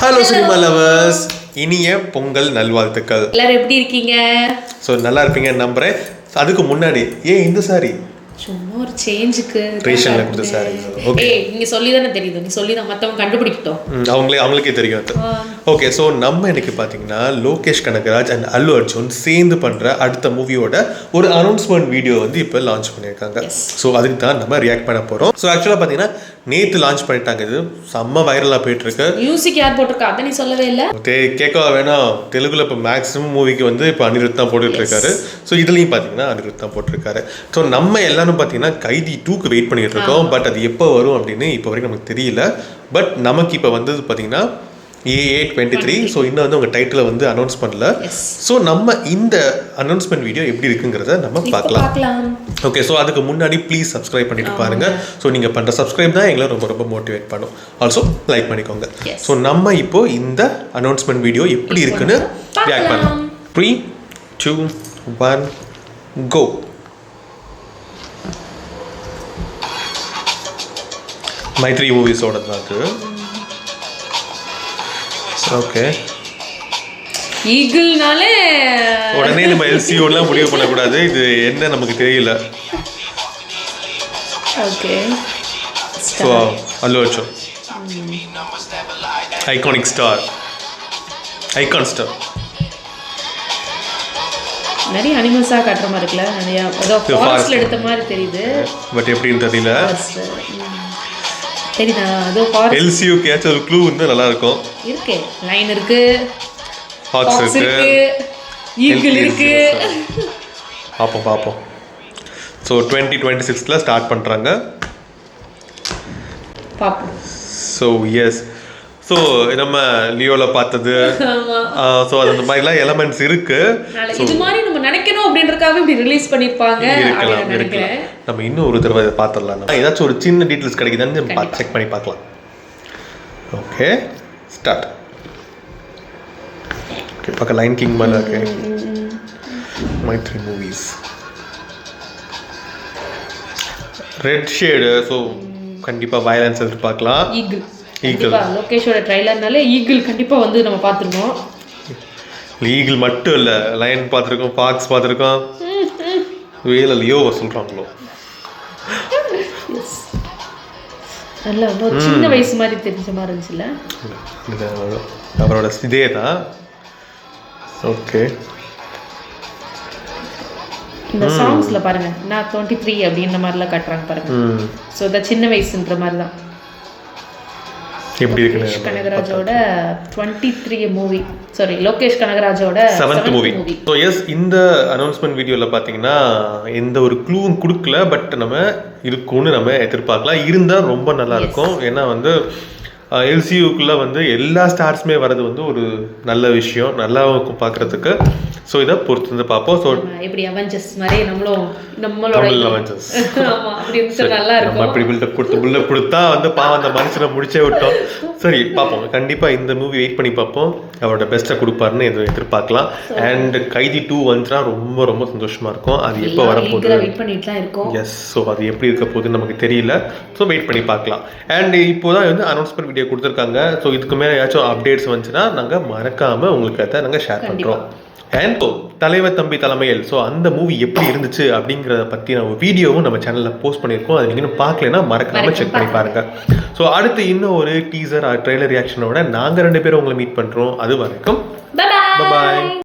Hello cinema lovers, இனிய பொங்கல் நல்வாழ்த்துக்கள். எல்லாரும் எப்படி இருக்கீங்க? ஸோ நல்லா இருப்பீங்கன்னு நம்புறேன். அதுக்கு முன்னாடி ஏன் இந்த சாரி சும்மா ஒரு சேஞ்சுக்கு ரேஷன்ல கொடுத்த சாரி. ஓகே, நீங்க சொல்லி தானே தெரியுது, நீ சொல்லி தான் மற்றவங்க கண்டுபிடிக்கட்டும். அவங்களுக்கே தெரியும் அது. ஓகே, ஸோ நம்ம எனக்கு பார்த்தீங்கன்னா லோகேஷ் கனகராஜ் அண்ட் அல்லு அர்ஜுன் சேர்ந்து பண்ணுற அடுத்த மூவியோட ஒரு அனௌன்ஸ்மெண்ட் வீடியோ வந்து இப்போ லான்ச் பண்ணியிருக்காங்க. ஸோ அதுக்கு தான் நம்ம ரியாக்ட் பண்ண போகிறோம். ஸோ ஆக்சுவலாக பார்த்தீங்கன்னா நேற்று லான்ச் பண்ணிட்டாங்க. இது செம்ம வைரலாக போயிட்டு இருக்கு. மியூசிக் யார் போட்டிருக்கா அதை நீ சொல்லவே இல்லை. கேட்கவா வேணாம், தெலுங்குல இப்போ மேக்ஸிமம் மூவிக்கு வந்து இப்போ அனிருத் தான் போட்டுட்டு இருக்காரு. ஸோ இதுலையும் பார்த்தீங்கன்னா அனிருத் தான் போட்டிருக்காரு. ஸோ நம்ம எல்லாரும் பார்த்தீங்கன்னா கைதி 2க்கு வெயிட் பண்ணிட்டு இருக்கோம். பட் அது எப்போ வரும் அப்படின்னு இப்போ வரைக்கும் நமக்கு தெரியல. பட் நமக்கு இப்போ வந்தது பார்த்தீங்கன்னா AA23. ஸோ இன்னும் வந்து உங்கள் டைட்டில் வந்து அனௌன்ஸ் பண்ணல. ஸோ நம்ம இந்த அனௌன்ஸ்மெண்ட் வீடியோ எப்படி இருக்குங்கிறத நம்ம பார்க்கலாம். ஓகே, ஸோ அதுக்கு முன்னாடி ப்ளீஸ் சப்ஸ்கிரைப் பண்ணிட்டு பாருங்க. ஸோ நீங்கள் பண்ணுற சப்ஸ்கிரைப் தான் எங்களை ரொம்ப ரொம்ப மோட்டிவேட் பண்ணும். ஆல்சோ லைக் பண்ணிக்கோங்க. ஸோ நம்ம இப்போ இந்த அனௌன்ஸ்மெண்ட் வீடியோ எப்படி இருக்குன்னு ரியாக்ட் பண்ணலாம். 3, 2, 1 கோ. மைத்ரி மூவிஸோட தான் அது. ஓகே, ஈகிள்னாலே உடனே நம்ம எல்சிஓலாம் முடிவு பண்ணக்கூடாது. இது என்ன நமக்கு தெரியல. Okay, so Allu Arjun iconic star, icon star. நிறைய அனிமல்ஸாக காட்டுற மாதிரி இருக்குல்ல, நிறையா ஏதோ ஃபாரஸ்ட்ல எடுத்த மாதிரி தெரியுது. பட் எப்படின்னு தெரியல. தெரியுதா? ஏதோ ஃபாரஸ்ட் எல்சிஓக்கு ஏதாச்சும் ஒரு க்ளூ வந்து நல்லா இருக்கும். இருக்கு, லைன் இருக்கு, ஹாக்ஸ் இருக்கு, ஈகிள் இருக்கு. பார்ப்போம். ஸோ 2026ல ஸ்டார்ட் பண்ணுறாங்க. பார்ப்போம். ஸோ எஸ், ஸோ நம்ம லியோவில் பார்த்தது. ஸோ அந்த மாதிரிலாம் எலமெண்ட்ஸ் இருக்கு. இது மாதிரி நம்ம நினைக்கணும் அப்படின்றதுக்காக இப்படி ரிலீஸ் பண்ணியிருப்பாங்க. இருக்கலாம். நம்ம இன்னும் ஒரு தடவை இதை பார்த்துடலாம். ஏதாச்சும் ஒரு சின்ன டீட்டெயில்ஸ் கிடைக்குதான்னு செக் பண்ணி பார்க்கலாம். Okay, start. ஓகே, பக்கம் லைன் கிங் மேலே இருக்கு. Mythri movies red shade. So கண்டிப்பாக வயலன்ஸ் எதிர்பார்க்கலாம். ஈகிள் லோகேஷோட ட்ரைலர்னாலே ஈகிள் கண்டிப்பாக வந்து நம்ம பார்த்துருக்கோம். ஈகிள் மட்டும் இல்லை, லயன் பார்த்துருக்கோம், ஃபாக்ஸ் பார்த்துருக்கோம். வேலை லியோவை சொல்கிறாங்களோ. நல்ல ஒரு சின்ன வயசு மாதிரி தெரிஞ்ச மாதிரி இருந்துச்சுல்ல. அவரோட இதே தான். ஓகே, இந்த சாங்ஸ்ல பாருங்க, நான் 23 அப்படின்ற மாதிரிலாம் காட்டுறாங்க பாருங்க. ஸோ இந்த சின்ன வயசுன்ற மாதிரி தான். எப்படி இருக்கு கனகராஜோட 23 மூவி, சாரி லோகேஷ் கனகராஜோட 7th மூவி. ஸோ எஸ், இந்த அனௌன்ஸ்மெண்ட் வீடியோவில் பார்த்தீங்கன்னா எந்த ஒரு க்ளூவும் கொடுக்கல. பட் நம்ம இருக்கும்னு நம்ம எதிர்பார்க்கலாம். இருந்தால் ரொம்ப நல்லா இருக்கும். ஏன்னா வந்து எல்சியூக்குள்ளே வந்து எல்லா ஸ்டார்ஸுமே வர்றது வந்து ஒரு நல்ல விஷயம், நல்லா இருக்கும் பார்க்குறதுக்கு. ஸோ இதை பொறுத்து வந்து பார்ப்போம். ஸோ எப்படி அவெஞ்சர்ஸ் மாதிரி நம்மளோட அவெஞ்சர்ஸ் நல்லா இருக்கும். நம்ம இப்படி பில்டப் கொடுத்தா வந்து பாவம் அந்த மனுஷனை முடிச்சே விட்டோம். சரி, பார்ப்போம். கண்டிப்பாக இந்த மூவி வெயிட் பண்ணி பார்ப்போம். அவரோட பெஸ்ட்டை கொடுப்பாருன்னு எதிர்பார்க்கலாம். அண்ட் கைதி 2 வந்துச்சுன்னா ரொம்ப ரொம்ப சந்தோஷமாக இருக்கும். அது எப்போ வரப்போகுது வெயிட் பண்ணிட்டு தான் இருக்கோம். எஸ், ஸோ அது எப்படி இருக்க போகுதுன்னு நமக்கு தெரியல. ஸோ வெயிட் பண்ணி பார்க்கலாம். அண்ட் இப்போ தான் வந்து அனௌன்ஸ்மெண்ட் வீடியோ கொடுத்துருக்காங்க. ஸோ இதுக்கு மேலே ஏதாச்சும் அப்டேட்ஸ் வந்துச்சுன்னா நாங்கள் மறக்காமல் உங்களுக்கு அதை நாங்கள் ஷேர் பண்ணுறோம். அண்ட் தலைவர் தம்பி தலைமையில், ஸோ அந்த மூவி எப்படி இருந்துச்சு அப்படிங்கிறத பற்றி நம்ம வீடியோவும் நம்ம சேனலில் போஸ்ட் பண்ணியிருக்கோம். அது நீங்கள் பார்க்கலன்னா மறக்காமல் செக் பண்ணி பாருங்கள். ஸோ அடுத்து இன்னும் ஒரு டீசர் ட்ரெய்லர் ரியாக்ஷனோட நாங்கள் 2 பேரும் உங்களை மீட் பண்ணுறோம். அது வரைக்கும் பாய்.